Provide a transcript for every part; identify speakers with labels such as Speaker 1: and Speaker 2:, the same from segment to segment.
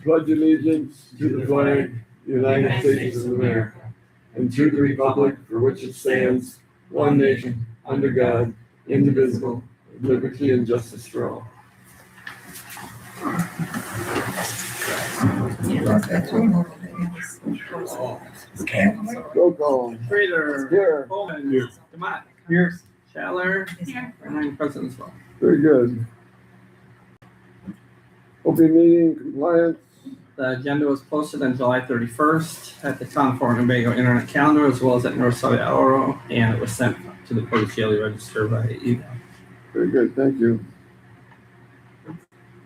Speaker 1: pledge allegiance to the flag, United States of America, and to the republic for which it stands, one nation, under God, indivisible, with liberty and justice for all. Roll call.
Speaker 2: Schrader.
Speaker 1: Here.
Speaker 2: Coleman.
Speaker 1: Here.
Speaker 2: Demott.
Speaker 1: Here.
Speaker 2: Schaller. And I'm present as well.
Speaker 1: Very good. Open meeting compliance.
Speaker 2: The agenda was posted on July 31st at the Town of Fort Winnebago Internet Calendar as well as at Northside Hour, and it was sent to the Portage Daily Register by email.
Speaker 1: Very good, thank you.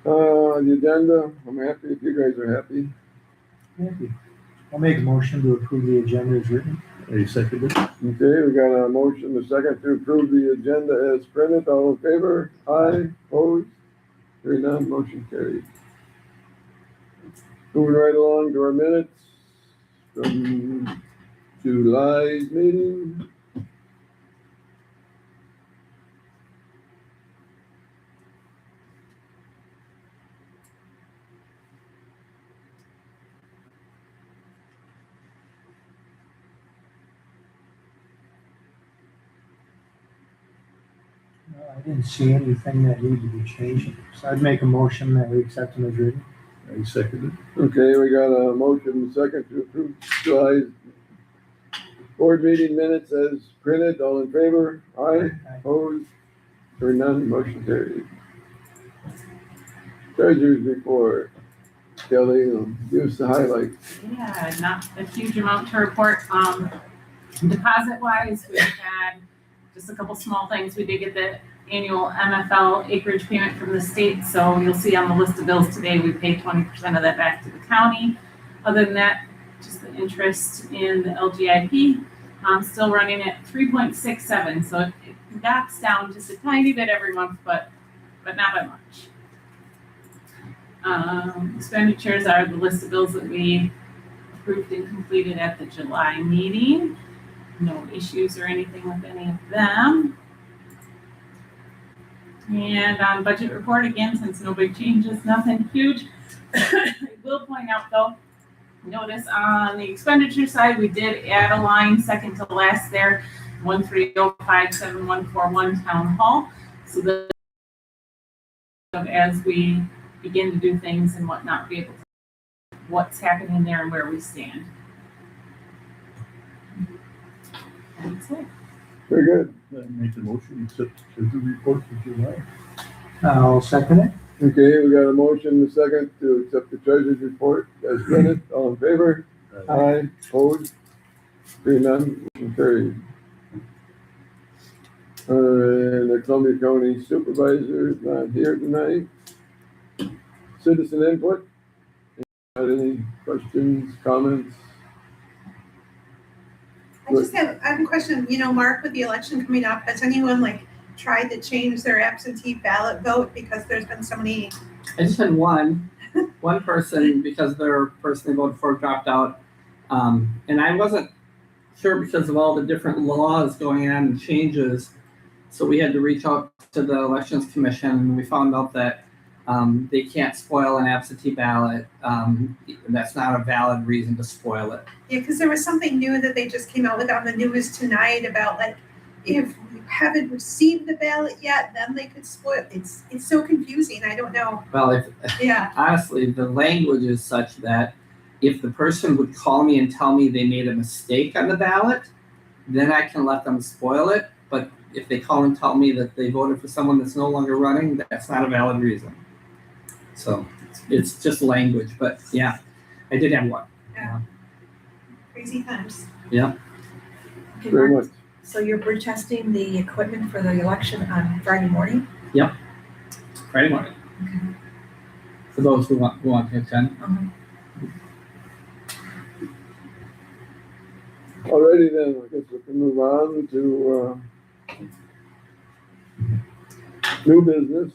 Speaker 1: The agenda, I'm happy if you guys are happy.
Speaker 3: Thank you. I'll make a motion to approve the agenda as written.
Speaker 4: Are you seconded?
Speaker 1: Okay, we got a motion, a second to approve the agenda as printed. All in favor? Aye, opposed? Hearing none, motion carried. Moving right along to our minutes from July's meeting.
Speaker 3: I didn't see anything that needed to be changed, so I'd make a motion that we accept them as written.
Speaker 4: Are you seconded?
Speaker 1: Okay, we got a motion, a second to approve July's board meeting minutes as printed. All in favor? Aye, opposed? Hearing none, motion carried. Treasurer's report. Kelly, give us the highlights.
Speaker 5: Yeah, not a huge amount to report. Deposit wise, we've had just a couple small things. We did get the annual MFL acreage payment from the state. So you'll see on the list of bills today, we paid 20% of that back to the county. Other than that, just the interest in the LGIP. Still running at 3.67. So it backs down just a tiny bit every month, but not by much. Expenditures are the list of bills that we approved and completed at the July meeting. No issues or anything with any of them. And on budget report, again, since no big changes, nothing huge. I will point out though, notice on the expenditure side, we did add a line second to last there, 1305741 Town Hall. So that as we begin to do things and whatnot, be able to what's happening there and where we stand. That's it.
Speaker 1: Very good.
Speaker 4: Make the motion, accept the report for July.
Speaker 3: I'll second it.
Speaker 1: Okay, we got a motion, a second to accept the treasurer's report as printed. All in favor? Aye, opposed? Hearing none, motion carried. And the Columbia County Supervisor is not here tonight. Citizen input? Got any questions, comments?
Speaker 6: I have a question, Mark, with the election coming up, has anyone tried to change their absentee ballot vote because there's been so many?
Speaker 2: I just had one person, because their person they voted for dropped out. And I wasn't sure because of all the different laws going on and changes. So we had to reach out to the Elections Commission, and we found out that they can't spoil an absentee ballot. That's not a valid reason to spoil it.
Speaker 6: Yeah, because there was something new that they just came out with on the news tonight about if you haven't received the ballot yet, then they could spoil. It's so confusing. I don't know.
Speaker 2: Well,
Speaker 6: Yeah.
Speaker 2: honestly, the language is such that if the person would call me and tell me they made a mistake on the ballot, then I can let them spoil it. But if they call and tell me that they voted for someone that's no longer running, that's not a valid reason. So it's just language, but yeah, I did have one.
Speaker 6: Yeah. Crazy times.
Speaker 2: Yeah.
Speaker 7: Okay,
Speaker 1: Very
Speaker 7: Mark,
Speaker 1: much.
Speaker 7: so you're testing the equipment for the election on Friday morning?
Speaker 2: Friday morning. For those who want to attend.
Speaker 1: Alrighty then, I guess we can move on to new business.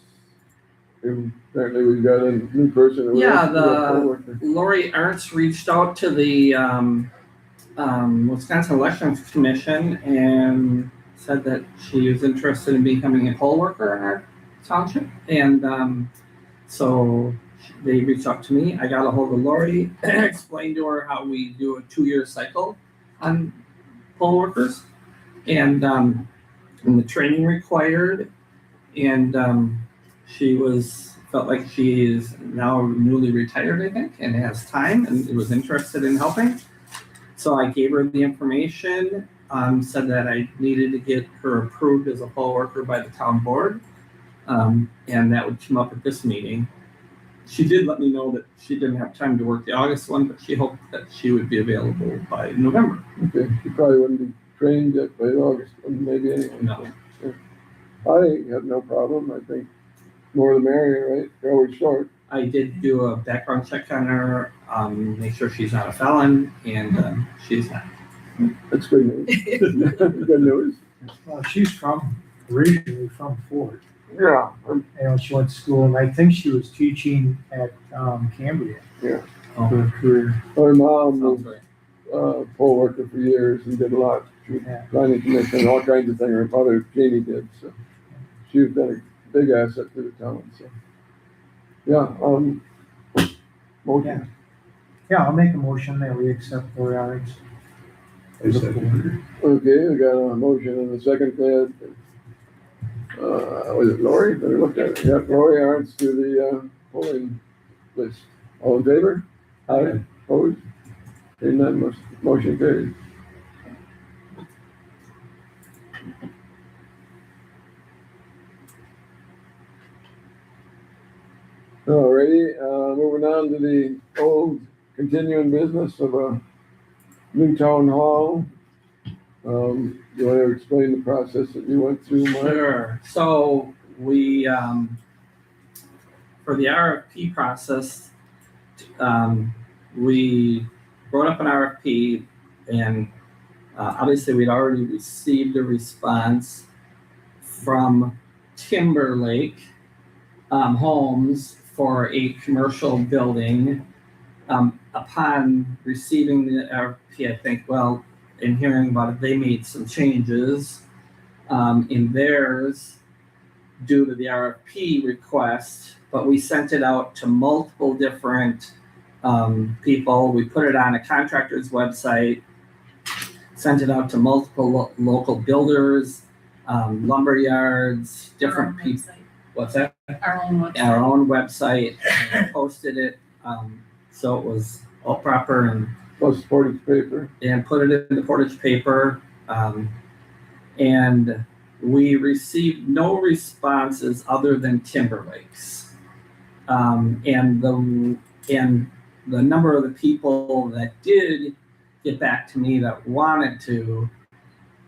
Speaker 1: Apparently we've got a new person. who
Speaker 2: Yeah,
Speaker 1: wants to be a co-worker.
Speaker 2: Lori Ernst reached out to the Wisconsin Elections Commission and said that she was interested in becoming a poll worker in our township. And so they reached out to me. I got a hold of Lori, explained to her how we do a 2-year cycle on poll workers and the training required. And she felt like she is now newly retired, I think, and has time and was interested in helping. So I gave her the information, said that I needed to get her approved as a poll worker by the town board. And that would come up at this meeting. She did let me know that she didn't have time to work the August one, but she hoped that she would be available by November.
Speaker 1: Okay, she probably wouldn't be trained yet by August, maybe anyway.
Speaker 2: No.
Speaker 1: I have no problem. I think more the merrier, right? They're always short.
Speaker 2: I did do a background check on her, make sure she's not a felon, and she's not.
Speaker 1: That's good news. Good news.
Speaker 3: Well, she's originally from Fort.
Speaker 1: Yeah.
Speaker 3: She went to school, and I think she was teaching at Cambria for her career.
Speaker 1: My mom
Speaker 2: Sounds
Speaker 1: was
Speaker 2: right.
Speaker 1: poll worker for years and did a lot. She was
Speaker 3: Yeah.
Speaker 1: planning commission, all kinds of things. Her mother, Jeannie, did. So she's been a big asset to the town. So yeah, motion.
Speaker 3: Yeah, I'll make a motion that we accept Lori Arns.
Speaker 4: I second
Speaker 1: Okay, we got a motion and a second. Was it Lori? Better look at it. Yeah, Lori Arns to the polling list. All in favor? Aye. Opposed? Hearing none, motion carried. Alrighty, moving on to the old continuing business of a new town hall. You want to explain the process that you went through, Mike?
Speaker 2: Sure. So we, for the RFP process, we wrote up an RFP, and obviously we'd already received a response from Timberlake Homes for a commercial building. Upon receiving the RFP, I think, in hearing about it, they made some changes in theirs due to the RFP request, but we sent it out to multiple different people. We put it on a contractor's website, sent it out to multiple local builders, lumber yards, different people. What's that?
Speaker 5: Our own website.
Speaker 2: Our own website, posted it, so it was all proper and
Speaker 1: Plus Portage paper.
Speaker 2: put it in the Portage paper. And we received no responses other than Timberlake's. And the number of the people that did get back to me that wanted to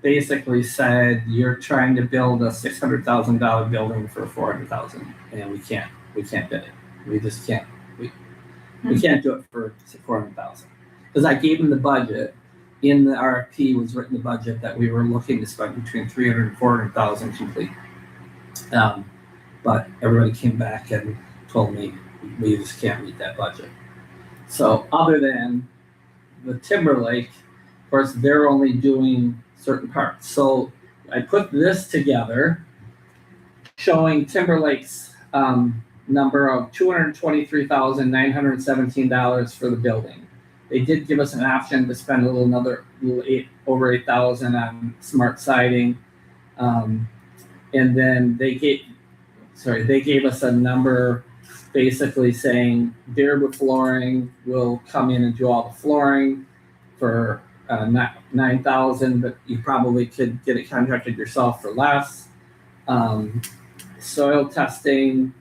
Speaker 2: basically said, you're trying to build a $600,000 building for $400,000, and we can't bid it. We just can't. We can't do it for $400,000. Because I gave them the budget. In the RFP was written the budget that we were looking to spend between $300,000 and $400,000 complete. But everybody came back and told me we just can't meet that budget. So other than the Timberlake, of course, they're only doing certain parts. So I put this together showing Timberlake's number of $223,917 for the building. They did give us an option to spend over $8,000 on smart siding. And then they gave us a number basically saying Bearwood Flooring will come in and do all the flooring for $9,000, but you probably could get it contracted yourself for less. Soil testing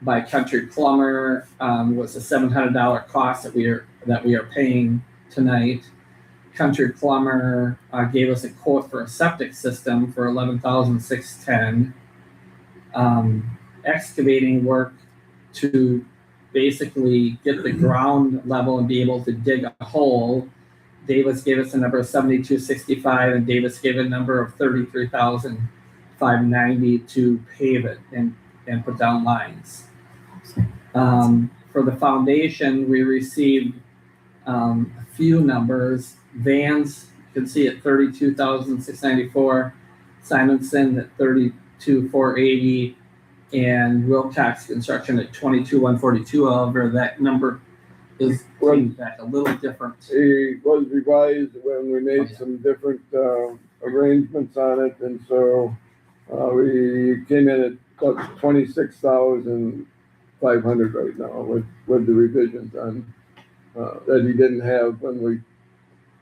Speaker 2: by Country Plumber was a $700 cost that we are paying tonight. Country Plumber gave us a quote for a septic system for $11,610. Excavating work to basically get the ground level and be able to dig a hole. Davis gave us a number of $7,265, and Davis gave a number of $33,590 to pave it and put down lines. For the foundation, we received a few numbers. Vans, you can see at $32,694, Simonson at $32,480, and Wilcox Construction at 22,142. However, that number is back a little different.
Speaker 1: It was revised when we made some different arrangements on it, and so we came in at about 26,500 right now with the revisions on that he didn't have when we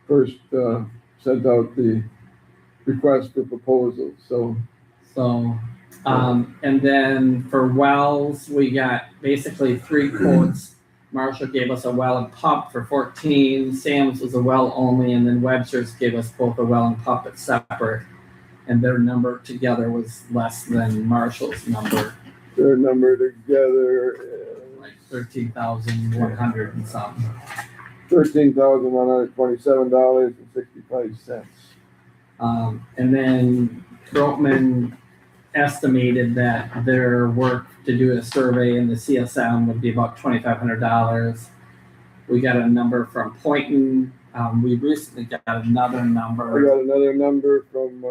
Speaker 1: first sent out the request for proposals. So
Speaker 2: And then for wells, we got basically 3 quotes. Marshall gave us a well and pump for 14. Sam's was a well only, and then Webster's gave us both a well and pump at separate. And their number together was less than Marshall's number,
Speaker 1: their number together is
Speaker 2: like 13,100 and something.
Speaker 1: $13,127.65.
Speaker 2: And then Brotman estimated that their work to do a survey in the CSM would be about $2,500. We got a number from Poynton. We recently got another
Speaker 1: I
Speaker 2: number.
Speaker 1: got another number from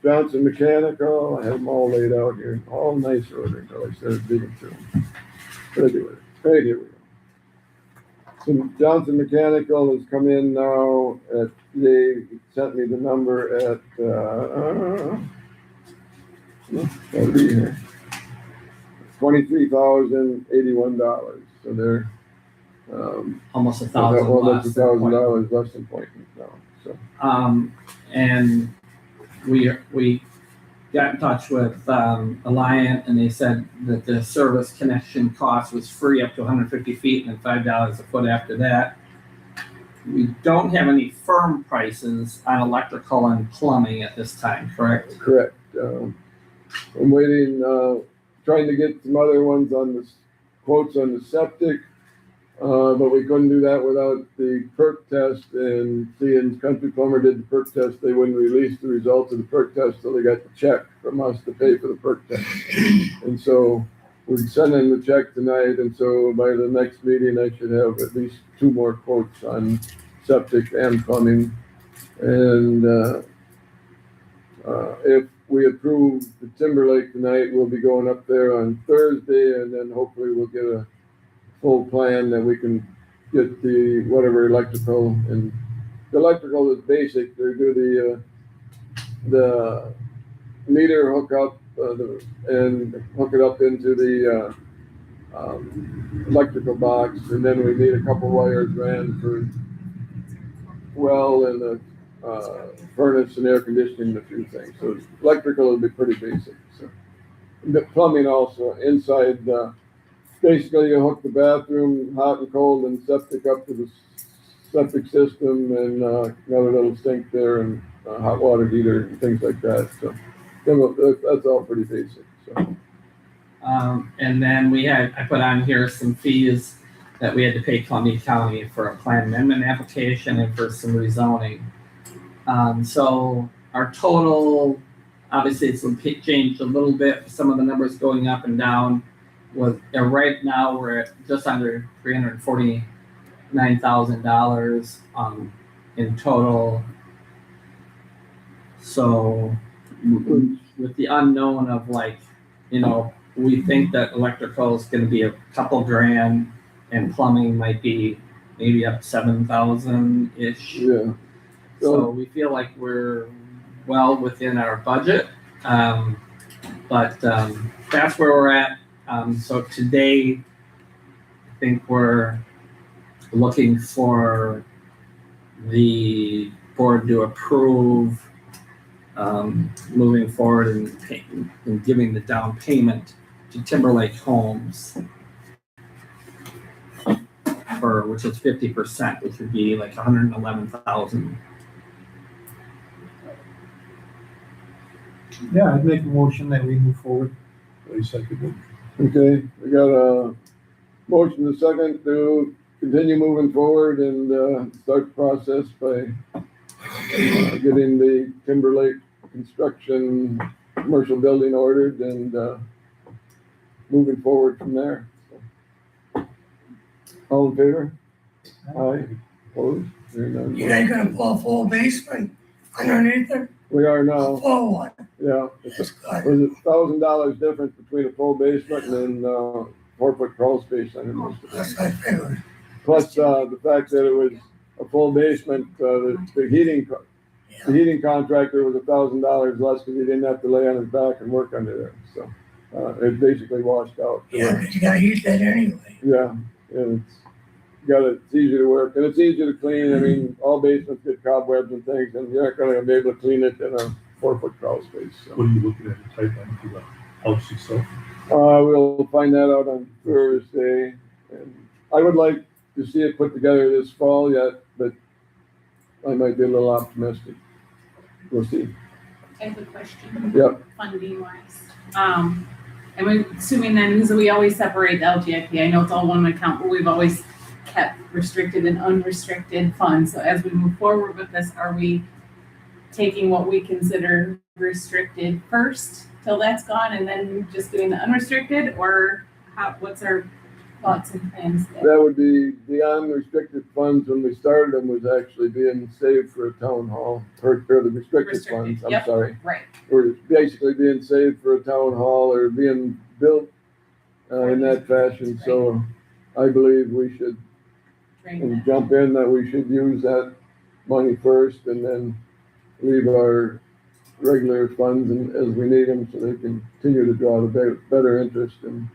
Speaker 1: Johnson Mechanical. I have them all laid out here, all nice order until I started digging through them. Right here we go. So Johnson Mechanical has come in now they sent me the number at, it'll be here. $23,081. So they're,
Speaker 2: Almost $1,000
Speaker 1: almost
Speaker 2: less than Poynton.
Speaker 1: $1,000 less than Poynton now, so.
Speaker 2: And we got in touch with Alliant, and they said that the service connection cost was free up to 150 feet and then $5 a foot after that. We don't have any firm prices on electrical and plumbing at this time, correct?
Speaker 1: Correct. I'm waiting, trying to get some other ones on the quotes on the septic, but we couldn't do that without the perk test. And seeing Country Plumber did the perk test, they wouldn't release the results of the perk test till they got the check from us to pay for the perk test. And so we're sending the check tonight, and so by the next meeting, I should have at least 2 more quotes on septic and plumbing. And if we approve the Timberlake tonight, we'll be going up there on Thursday, and then hopefully we'll get a full plan that we can get the whatever electrical. And the electrical is basic. They do the meter hookup and hook it up into the electrical box, and then we need a couple wires ran for well and the furnace and air conditioning and a few things. So electrical will be pretty basic. So the plumbing also inside. Basically, you hook the bathroom, hot and cold, and septic up to the septic system, and another little sink there, and hot water heater and things like that. So that's all pretty basic. So.
Speaker 2: And then I put on here some fees that we had to pay Columbia County for a plan amendment application and for some rezoning. So our total, obviously it's changed a little bit, some of the numbers going up and down. Right now we're at just under $349,000 in total. So with the unknown of we think that electrical is going to be a couple grand, and plumbing might be maybe up 7,000 ish.
Speaker 1: Yeah.
Speaker 2: So we feel like we're well within our budget, but that's where we're at. So today, I think we're looking for the board to approve moving forward and giving the down payment to Timberlake Homes which is 50%, which would be like $111,000.
Speaker 3: Yeah, I'd make a motion that we move forward.
Speaker 4: I second it.
Speaker 1: Okay, we got a motion and a second to continue moving forward and start the process by getting the Timberlake construction commercial building ordered and moving forward from there. All in favor? Aye. Opposed? Hearing none.
Speaker 8: You ain't gonna pull a full basement underneath it?
Speaker 1: We are now.
Speaker 8: Full one.
Speaker 1: Yeah,
Speaker 4: That's
Speaker 1: there's $1,000 difference between a full basement and 4-foot crawl space on it.
Speaker 4: That's my favorite.
Speaker 1: Plus, the fact that it was a full basement, the heating contractor was $1,000 less because he didn't have to lay on his back and work under there, so, it basically washed out.
Speaker 4: Yeah, but you gotta use that anyway.
Speaker 1: Yeah, and it's easy to work, and it's easy to clean. I mean, all basements get cobwebs and things, and you're not gonna be able to clean it in a 4-foot crawl space, so.
Speaker 8: What are you looking at the timeline for the house itself?
Speaker 1: We'll find that out on Thursday, and I would like to see it put together this fall yet, but I might be a little optimistic. We'll see.
Speaker 5: I have a question.
Speaker 1: Yep.
Speaker 5: Funding wise. And we're assuming then, because we always separate the LGIP, I know it's all one account, but we've always kept restricted and unrestricted funds. So as we move forward with this, are we taking what we consider restricted first till that's gone and then just doing the unrestricted, or what's our thoughts and plans there?
Speaker 1: That would be the unrestricted funds when we started them was actually being saved for a town hall, or the restricted funds, I'm
Speaker 5: Yep.
Speaker 1: sorry.
Speaker 5: Right.
Speaker 1: Were basically being saved for a town hall or being built in that fashion, so I believe we should
Speaker 5: Drain that.
Speaker 1: jump in that we should use that money first and then leave our regular funds and as we need them so they can continue to draw the better interest and,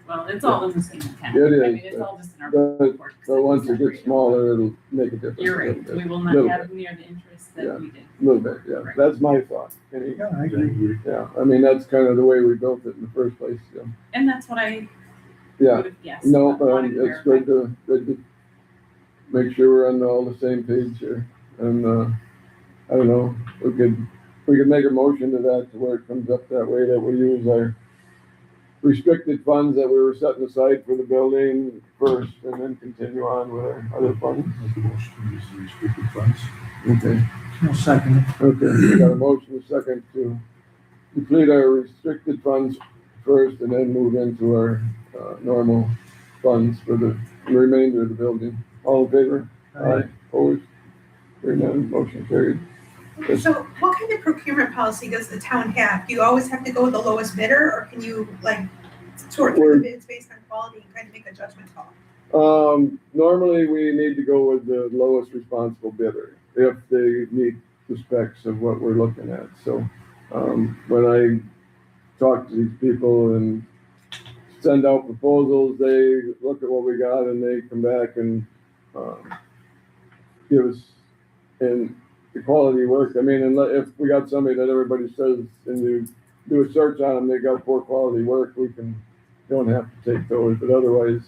Speaker 5: Well, it's all in the same account.
Speaker 1: It is,
Speaker 5: I mean, it's all just in our
Speaker 1: but,
Speaker 5: report.
Speaker 1: but once it gets smaller, it'll make a difference.
Speaker 5: You're
Speaker 1: a
Speaker 5: right,
Speaker 1: little
Speaker 5: we
Speaker 1: bit.
Speaker 5: will
Speaker 1: Little
Speaker 5: not have near the interest
Speaker 1: Yeah.
Speaker 5: that we did.
Speaker 1: A little bit, yeah,
Speaker 5: Right.
Speaker 1: that's my thought. Any-
Speaker 3: Yeah, I agree.
Speaker 1: Yeah, I mean, that's kind of the way we built it in the first place, yeah.
Speaker 5: And that's what I
Speaker 1: Yeah,
Speaker 5: would have guessed.
Speaker 1: no,
Speaker 5: but wanted to
Speaker 1: it's
Speaker 5: verify.
Speaker 1: good to make sure we're on all the same page here. And, I don't know, we could make a motion to that to where it comes up that way, that we use our restricted funds that we were setting aside for the building first and then continue on with our other funds.
Speaker 8: Make a motion to use the restricted funds.
Speaker 1: Okay.
Speaker 3: No second.
Speaker 1: Okay, we got a motion, a second to deplete our restricted funds first and then move into our, normal funds for the remainder of the building. All in favor? Opposed? Hearing none, motion carried.
Speaker 6: So what kind of procurement policy does the town have? Do you always have to go with the lowest bidder, or can you like sort through the bids based on quality and kind of make a judgment call?
Speaker 1: Normally we need to go with the lowest responsible bidder if they meet the specs of what we're looking at. So, when I talk to these people and send out proposals, they look at what we got and they come back and, give us, and the quality work. I mean, and if we got somebody that everybody says, and you do a search on them, they got poor quality work, don't have to take those, but otherwise,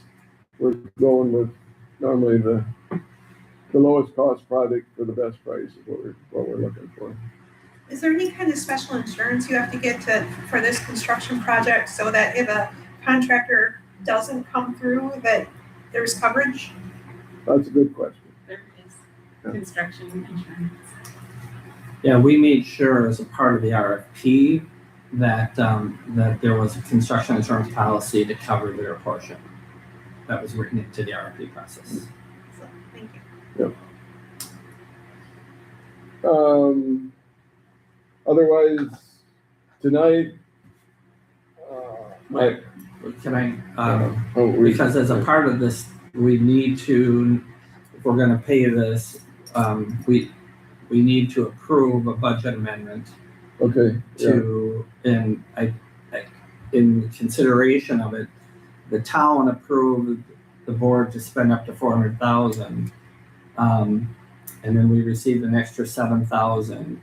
Speaker 1: we're going with normally the lowest cost product for the best price is what we're looking for.
Speaker 6: Is there any kind of special insurance you have to get for this construction project so that if a contractor doesn't come through, that there's coverage?
Speaker 1: That's a good question.
Speaker 5: There is construction insurance.
Speaker 2: Yeah, we made sure as a part of the RFP that, that there was a construction insurance policy to cover their portion. That was written into the RFP process.
Speaker 6: So, thank you.
Speaker 1: Otherwise, tonight,
Speaker 2: Right. Can I,
Speaker 1: we-
Speaker 2: because as a part of this, we need to, if we're gonna pay this, we need to approve a budget amendment
Speaker 1: Okay, yeah,
Speaker 2: to, and in consideration of it, the town approved the board to spend up to 400,000. And then we received an extra 7,000.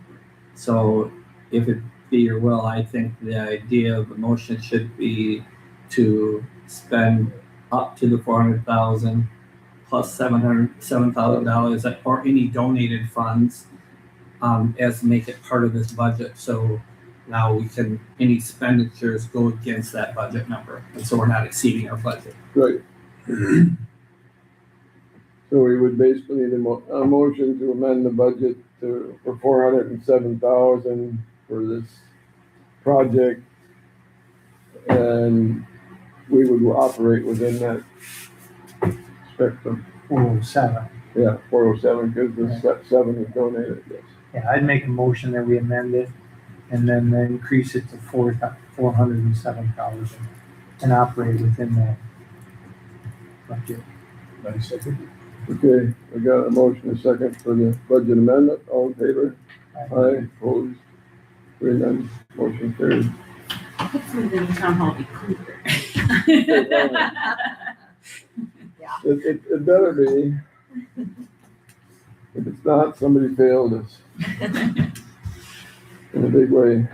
Speaker 2: So if it be your will, I think the idea of the motion should be to spend up to the 400,000 plus $7,000 or any donated funds, as make it part of this budget. So now we can, any expenditures go against that budget number. And so we're not exceeding our budget.
Speaker 1: right. So we would basically need a motion to amend the budget for 407,000 for this project. And we would operate within that spectrum.
Speaker 3: 407.
Speaker 1: Yeah, 407, because the 7 is donated, yes.
Speaker 3: Yeah, I'd make a motion that we amend it and then increase it to $407,000 and operate within that budget.
Speaker 8: I second.
Speaker 1: Okay, we got a motion and a second for the budget amendment. All in favor? Aye, opposed? Hearing none, motion carried.
Speaker 5: Hopefully the new town hall will be cooler.
Speaker 1: It better be. If it's not, somebody failed us in a big way.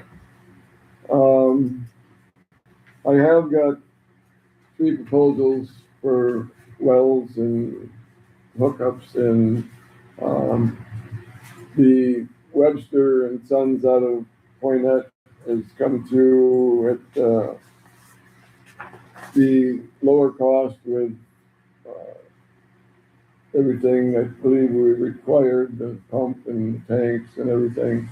Speaker 1: I have got 3 proposals for wells and hookups, and the Webster and Sons out of Poinette has come through at the lower cost with everything I believe we required, the pump and tanks and everything.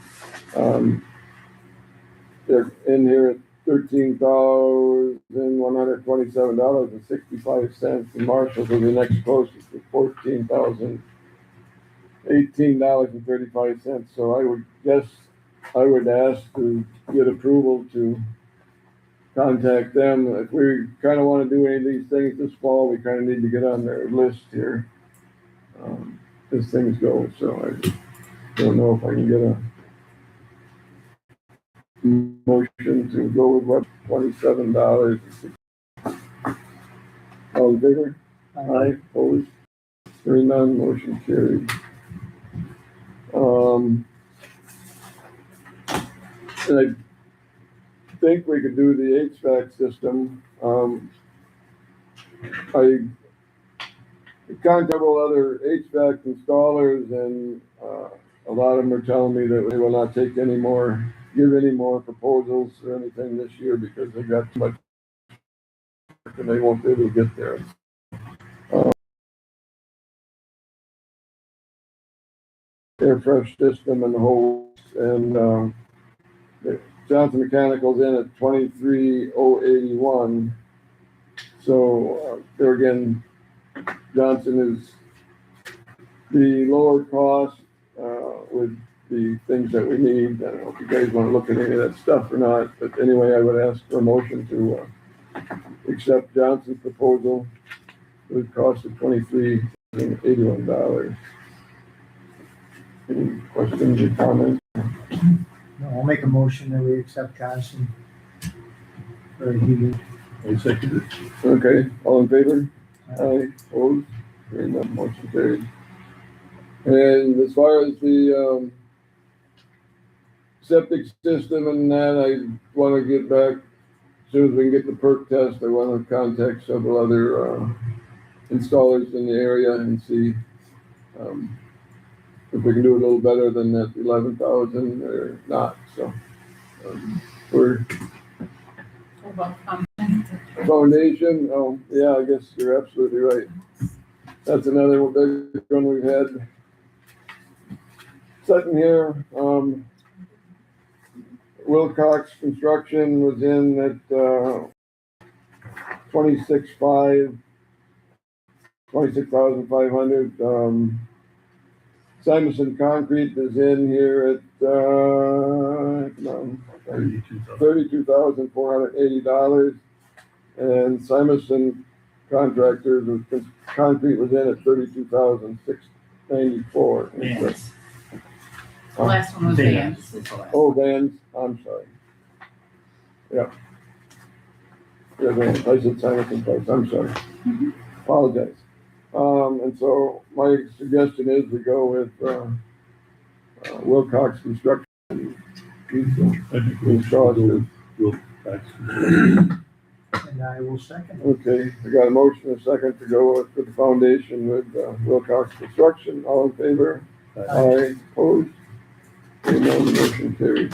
Speaker 1: They're in here at $13,127.65, and Marshall's will be next closest to $14,018.35. So I would ask to get approval to contact them. If we kind of want to do any of these things this fall, we kind of need to get on their list here as things go. So I don't know if I can get a motion to go with what, $27. All in favor? Aye, opposed? Hearing none, motion carried. And I think we could do the HVAC system. I contacted several other HVAC installers, and a lot of them are telling me that they will not give any more proposals or anything this year because they got too much work and they won't be able to get there. Air fresh system and the hose, and Johnson Mechanical's in at 23,081. So there again, Johnson is the lower cost with the things that we need. I don't know if you guys want to look at any of that stuff or not, but anyway, I would ask for a motion to accept Johnson's proposal with a cost of $23,081. Any questions or comments?
Speaker 3: No, I'll make a motion that we accept Johnson for heating.
Speaker 8: I second it.
Speaker 1: Okay, all in favor? Aye, opposed? Hearing none, motion carried. And as far as the septic system and that, I want to get back, as soon as we can get the perk test, I want to contact several other installers in the area and see if we can do a little better than that 11,000 or not. So we're foundation. Oh yeah, I guess you're absolutely right. That's another big one we've had. Sitting here, Wilcox Construction was in at 26,500. Simonson Concrete is in here at $32,480, and Simonson Contractors with Concrete was in at $32,694.
Speaker 2: Yes.
Speaker 5: The last one was Vans.
Speaker 1: Oh, Vans, I'm sorry. Yeah. Yeah, Vans, I said Simonson twice, I'm sorry. Apologize. And so my suggestion is we go with Wilcox Construction.
Speaker 8: I think we'll back.
Speaker 3: And I will second.
Speaker 1: Okay, we got a motion and a second to go with the foundation with Wilcox Construction. All in favor? Aye, opposed? Hearing none, motion carried.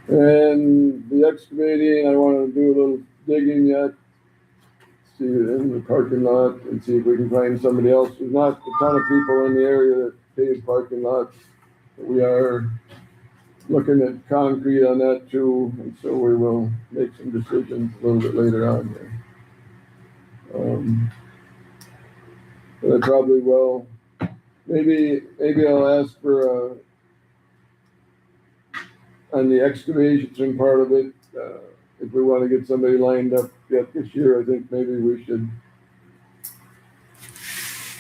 Speaker 1: And the excavating, I want to do a little digging yet. See in the parking lot and see if we can find somebody else. There's not a ton of people in the area that pave parking lots. But we are looking at concrete on that too, and so we will make some decisions a little bit later on there. But I probably will. Maybe I'll ask for on the excavation part of it, if we wanna get somebody lined up yet this year, I think maybe we should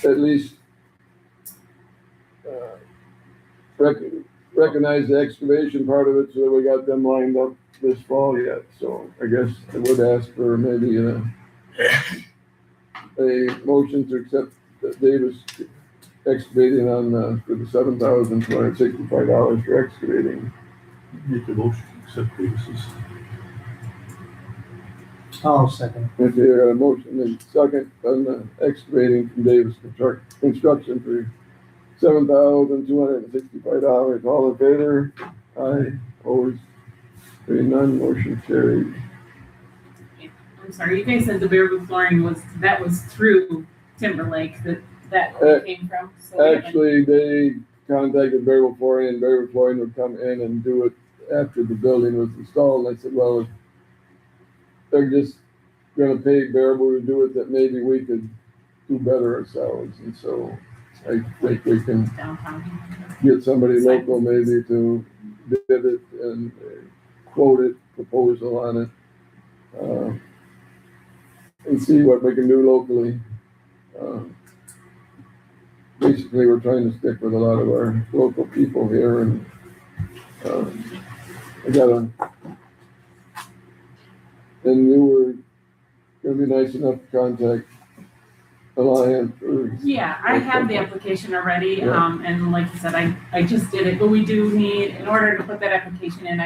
Speaker 1: at least recognize the excavation part of it so that we got them lined up this fall yet. So I guess I would ask for maybe a motion to accept that Davis excavating on, for the $7,265 for excavating.
Speaker 8: Make the motion, to accept Davis's.
Speaker 3: I'll second.
Speaker 1: If you got a motion and second on the excavating from Davis Construction for $7,265. All in favor? Aye. Opposed? Hearing none, motion carried.
Speaker 5: I'm sorry, you guys said the bare wood flooring was through Timberlake that came from, so. we haven't-
Speaker 1: Actually, they contacted Bearable Flooring, and Bearable Flooring would come in and do it after the building was installed. And I said, well, if they're just gonna pay Bearable to do it, that maybe we could do better ourselves. And so I think we can
Speaker 5: Downtown.
Speaker 1: get somebody local maybe to bid it and quote it, proposal on it. And see what we can do locally. Basically, we're trying to stick with a lot of our local people here, and and you were gonna be nice enough to contact Alliance or.
Speaker 5: Yeah, I have the application already,
Speaker 1: Yeah.
Speaker 5: and like you said, I just did it, but we do need, in order to put that application in,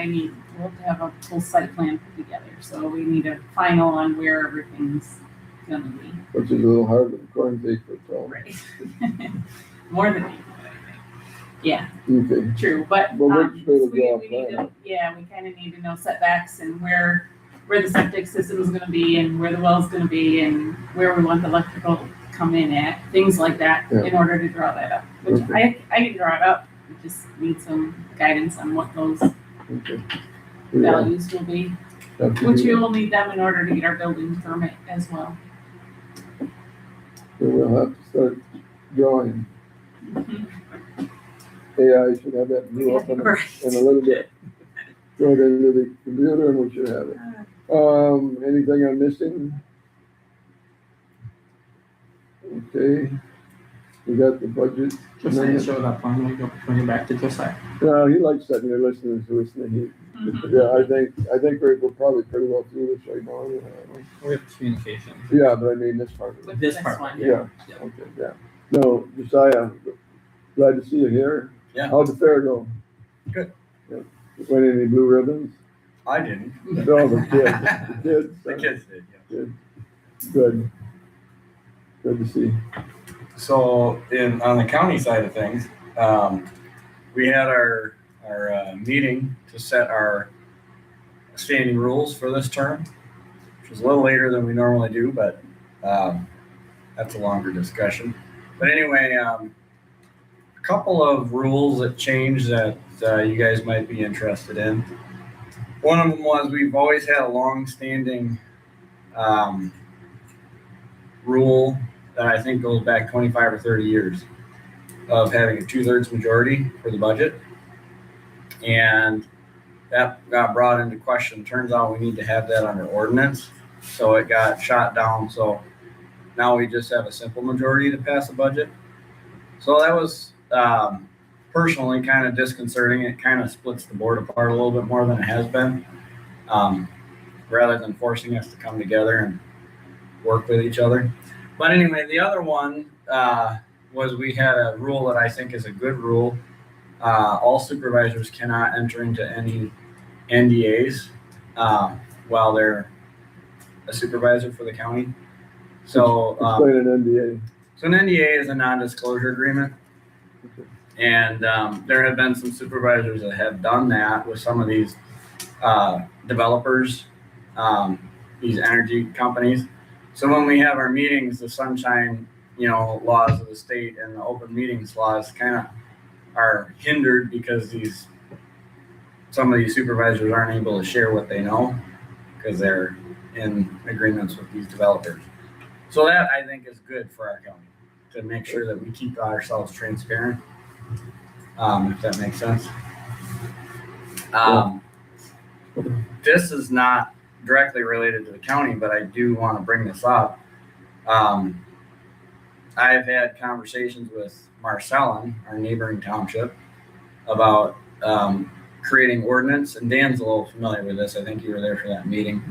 Speaker 5: we'll have to have a full site plan put together, so we need a final on where everything's gonna be.
Speaker 1: Which is a little harder than corn cake, but,
Speaker 5: Right. More than 8 foot, I think. Yeah,
Speaker 1: okay.
Speaker 5: true, but,
Speaker 1: Well, which way to
Speaker 5: we
Speaker 1: draw
Speaker 5: need to,
Speaker 1: plan?
Speaker 5: yeah, we kinda need to know setbacks and where the septic system is gonna be and where the well's gonna be and where we want the electrical to come in at, things like that,
Speaker 1: Yeah.
Speaker 5: in order to draw that up. Which
Speaker 1: Okay.
Speaker 5: I can draw it up, we just need some guidance on what those
Speaker 1: Okay. We have
Speaker 5: values will be,
Speaker 1: to
Speaker 5: which
Speaker 1: do
Speaker 5: we
Speaker 1: that.
Speaker 5: will need them in order to get our building permit as well.
Speaker 1: So we'll have to start drawing.
Speaker 5: Mhm.
Speaker 1: AI should have that new up in a little bit. Throw it into the computer and we should have it. Anything I'm missing? Okay, we got the budget.
Speaker 2: Josiah showed up, I'm gonna go bring it back to Josiah.
Speaker 1: No, he likes sitting there listening to us, and he,
Speaker 5: Mhm.
Speaker 1: yeah, I think we're probably pretty well through this right now.
Speaker 2: We have communication.
Speaker 1: Yeah, but I mean, this part of it.
Speaker 5: With
Speaker 2: This
Speaker 5: this
Speaker 2: part,
Speaker 5: one.
Speaker 1: Yeah,
Speaker 2: Yeah.
Speaker 1: okay, yeah. No, Josiah, glad to see you here.
Speaker 9: Yeah.
Speaker 1: How'd the fair go?
Speaker 9: Good.
Speaker 1: Yeah. Win any blue ribbons?
Speaker 9: I didn't.
Speaker 1: No, the kids,
Speaker 9: The kids did, yeah.
Speaker 1: Good. Good to see.
Speaker 9: So on the county side of things, we had our meeting to set our standing rules for this term, which was a little later than we normally do, but that's a longer discussion. But anyway, a couple of rules that changed that you guys might be interested in. One of them was we've always had a long-standing rule that I think goes back 25 or 30 years of having a 2/3 majority for the budget. And that got brought into question. Turns out we need to have that under ordinance. So it got shot down. So now we just have a simple majority to pass a budget. So that was personally kind of disconcerting. It kind of splits the board apart a little bit more than it has been, rather than forcing us to come together and work with each other. But anyway, the other one was we had a rule that I think is a good rule. All supervisors cannot enter into any NDAs while they're a supervisor for the county. So,
Speaker 1: Explain an NDA.
Speaker 9: so an NDA is a non-disclosure agreement. And there have been some supervisors that have done that with some of these developers, these energy companies. So when we have our meetings, the sunshine, laws of the state and the open meetings laws kind of are hindered because some of these supervisors aren't able to share what they know because they're in agreements with these developers. So that I think is good for our county to make sure that we keep ourselves transparent, if that makes sense. This is not directly related to the county, but I do want to bring this up. I've had conversations with Marcellin, our neighboring township, about creating ordinance, and Dan's a little familiar with this. I think you were there for that meeting.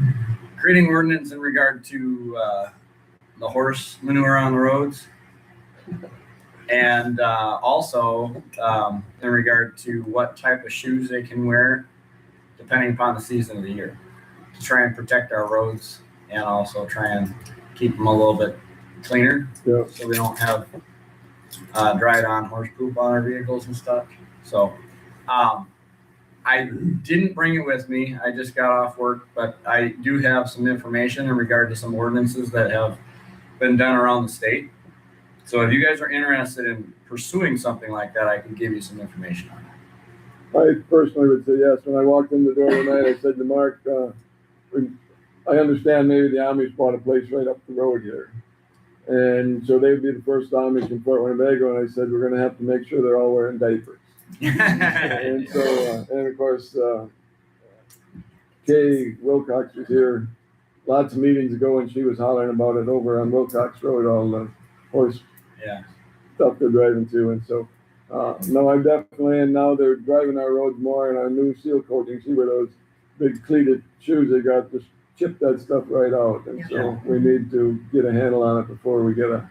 Speaker 9: Creating ordinance in regard to the horse manure on the roads, and also in regard to what type of shoes they can wear depending upon the season of the year, to try and protect our roads and also try and keep them a little bit cleaner,
Speaker 1: Yeah.
Speaker 9: so we don't have dried on horse poop on our vehicles and stuff. So I didn't bring it with me. I just got off work, but I do have some information in regard to some ordinances that have been done around the state. So if you guys are interested in pursuing something like that, I can give you some information on it.
Speaker 1: I personally would say yes. When I walked in the door tonight, I said to Mark, I understand maybe the Amish bought a place right up the road here. And so they'd be the first Amish in Fort Winnebago, and I said, we're gonna have to make sure they're all wearing diapers. And so, and of course, Kay Wilcox was here lots of meetings ago, and she was hollering about it over on Wilcox Road, all the horse
Speaker 9: Yeah.
Speaker 1: stuff they're driving to. And so, no, I'm definitely, and now they're driving our roads more, and our new seal coating, see where those big cleated shoes they got, just chip that stuff right out. And so we need to get a handle on it before we get a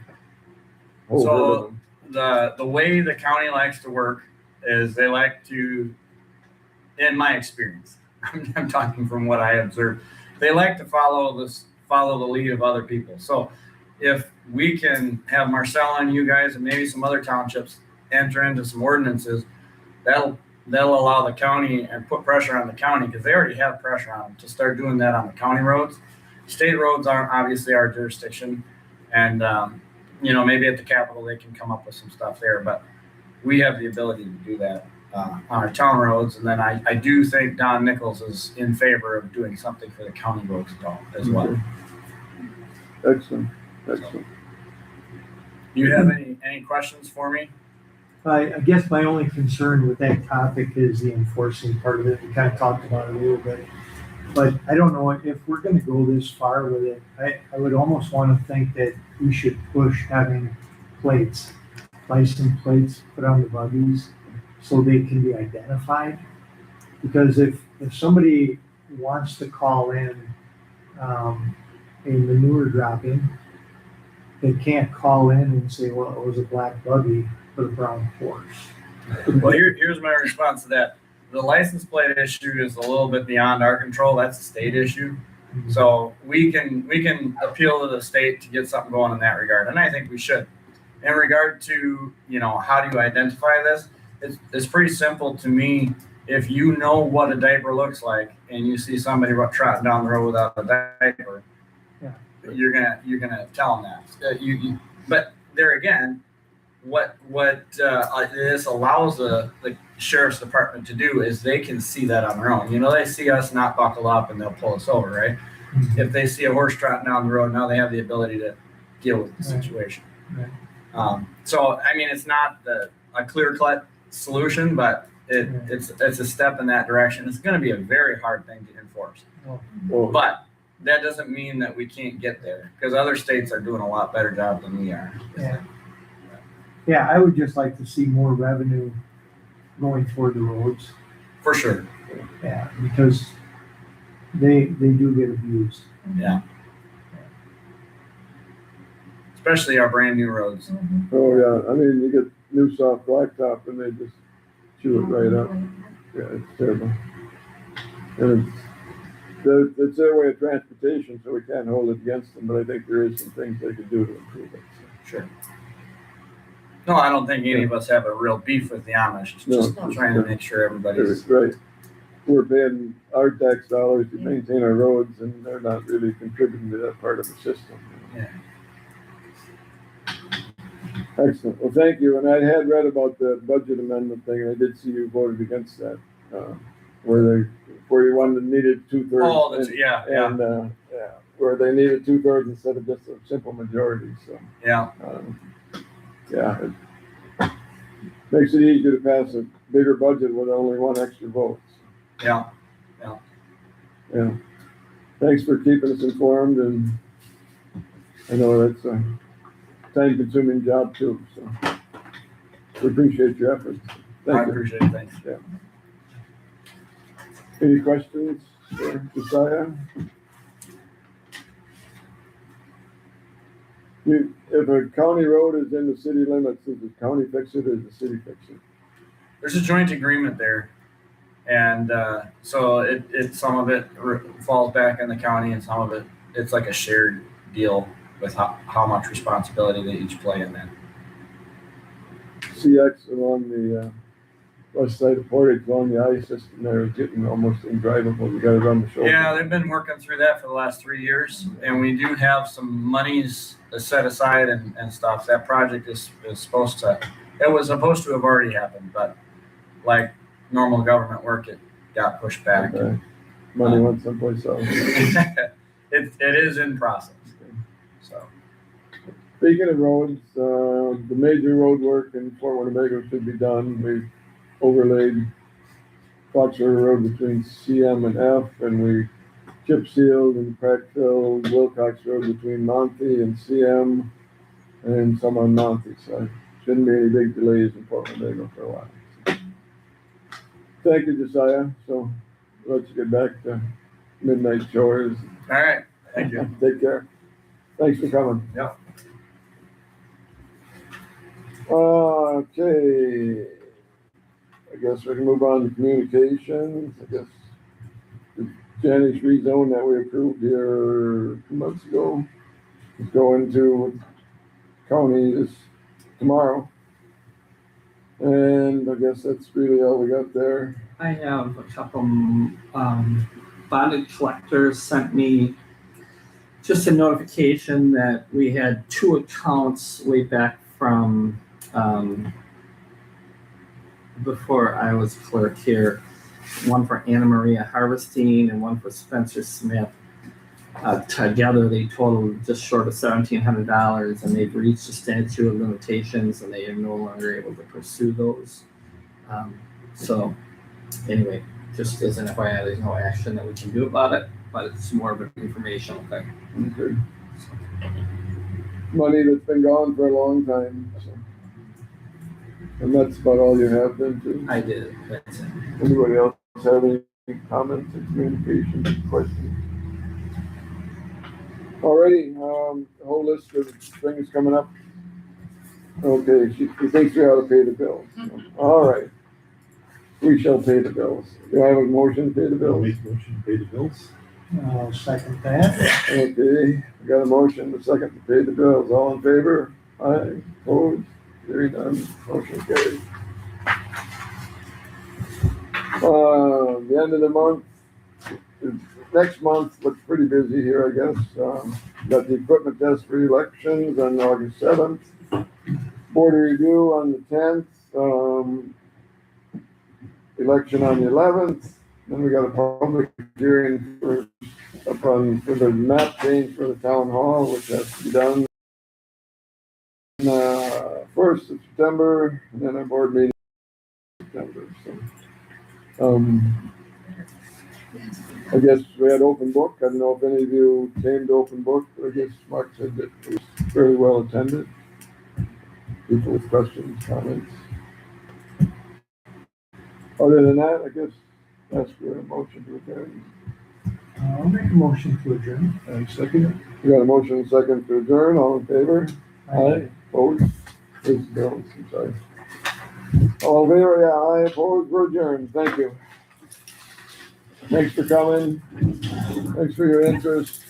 Speaker 1: whole herd of them.
Speaker 9: The way the county likes to work is they like to, in my experience, I'm talking from what I observed, they like to follow the lead of other people. So if we can have Marcella and you guys and maybe some other townships enter into some ordinances, that'll allow the county and put pressure on the county, because they already have pressure on them to start doing that on the county roads. State roads aren't obviously our jurisdiction, and maybe at the Capitol they can come up with some stuff there, but we have the ability to do that on our town roads. And then I do think Don Nichols is in favor of doing something for the county roads as well.
Speaker 1: Excellent.
Speaker 9: Do you have any questions for me?
Speaker 3: I guess my only concern with that topic is the enforcing part of it. We kind of talked about it a little bit. But I don't know if we're going to go this far with it. I would almost want to think that we should push having license plates put on the buggies so they can be identified. Because if somebody wants to call in a manure dropping, they can't call in and say, well, it was a black buggy for the brown horse.
Speaker 9: Well, here's my response to that. The license plate issue is a little bit beyond our control. That's a state issue. So we can appeal to the state to get something going in that regard, and I think we should. In regard to how do you identify this, it's pretty simple to me. If you know what a diaper looks like and you see somebody trotting down the road without a diaper, you're gonna tell them that. But there again, what this allows the sheriff's department to do is they can see that on their own. They see us not buckle up and they'll pull us over, right?
Speaker 3: Mm-hmm.
Speaker 9: If they see a horse trotting down the road, now they have the ability to deal with the situation.
Speaker 3: Right.
Speaker 9: So I mean, it's not a clear-cut solution, but it's a step in that direction. It's going to be a very hard thing to enforce, but that doesn't mean that we can't get there, because other states are doing a lot better job than we are.
Speaker 3: Yeah, I would just like to see more revenue going toward the roads.
Speaker 9: For sure.
Speaker 3: Yeah, because they do get abused.
Speaker 9: Yeah. Especially our brand new roads.
Speaker 1: Oh, yeah. I mean, you get new soft blacktop and they just chew it right up. Yeah, it's terrible. And it's their way of transportation, so we can't hold it against them, but I think there is some things they could do to improve it.
Speaker 9: Sure. No, I don't think any of us have a real beef with the Amish. It's just trying to make sure everybody's
Speaker 1: Right. We're paying our tax dollars to maintain our roads, and they're not really contributing to that part of the system.
Speaker 9: Yeah.
Speaker 1: Excellent. Well, thank you. And I had read about the budget amendment thing, and I did see you voted against that, where you needed 2/3.
Speaker 9: Oh, yeah.
Speaker 1: And where they needed 2/3 instead of just a simple majority. So
Speaker 9: Yeah.
Speaker 1: it makes it easier to pass a bigger budget with only one extra vote.
Speaker 9: Yeah,
Speaker 1: Yeah. Thanks for keeping us informed, and I know that's a time-consuming job too, so we appreciate your efforts.
Speaker 9: I
Speaker 1: Thank you.
Speaker 9: appreciate it, thanks.
Speaker 1: Any questions for Josiah? If a county road is in the city limits, does the county fix it or does the city fix it?
Speaker 9: There's a joint agreement there. And so it some of it falls back on the county and some of it, it's like a shared deal with how much responsibility they each play in that.
Speaker 1: CX along the west side of Portage, along the ice system there is getting almost undrivable. You gotta run the shoulder.
Speaker 9: Yeah, they've been working through that for the last 3 years, and we do have some monies set aside and stuff. That project is supposed to, it was supposed to have already happened, but like normal government work, it got pushed back.
Speaker 1: Okay. Money went someplace else.
Speaker 9: It is in process. So
Speaker 1: Speaking of roads, the major road work in Fort Winnebago should be done. We overlaid Fox River Road between CM and F, and we chip sealed and crack filled Wilcox Road between Monty and CM, and some on Monty, so shouldn't be any big delays in Fort Winnebago for a while. Thank you, Josiah. So let's get back to midnight chores.
Speaker 9: all right, thank you.
Speaker 1: Take care. Thanks for coming.
Speaker 9: Yep.
Speaker 1: Okay. I guess we can move on to communications. I guess the Janice rezone that we approved here 2 months ago is going to county this tomorrow. And I guess that's really all we got there.
Speaker 2: I have a couple, bonded collectors sent me just a notification that we had 2 accounts way back from, before I was clerk here. One for Anna Maria Harvestine and one for Spencer Smith. Together, they totaled just short of $1,700, and they've reached the statute of limitations, and they are no longer able to pursue those. So, anyway, just as an FYI, there's no action that we can do about it, but it's more of an informational thing.
Speaker 1: Okay. Money that's been gone for a long time, so. And that's about all you have then, too?
Speaker 2: I did. That's it.
Speaker 1: Anybody else have any comments or communication questions? Alrighty, a whole list of things coming up. Okay, she thinks we ought to pay the bills. All right. We shall pay the bills. Do I have a motion to pay the
Speaker 8: I'll
Speaker 1: bills?
Speaker 8: make a motion to pay the bills.
Speaker 3: I'll second that.
Speaker 1: Okay, we got a motion, a second to pay the bills. All in favor? Aye, opposed? Carried none, motion carried. The end of the month, next month looks pretty busy here, I guess. Got the equipment test for elections on August 7th. Board review on the 10th. Election on the 11th. Then we got a public hearing for the map change for the town hall, which has to be done 1st of September, and then a board meeting in September. So, I guess we had open book. I don't know if any of you came to open book, but I guess Mark said that it was fairly well attended. People with questions, comments. Other than that, I guess that's for a motion to adjourn.
Speaker 3: I'll make a motion to adjourn.
Speaker 1: Second. We got a motion and second to adjourn. All in favor? Aye. Opposed? Please, bills, I'm sorry. All in favor, yeah, aye, opposed, we're adjourned. Thank you. Thanks for coming. Thanks for your interest.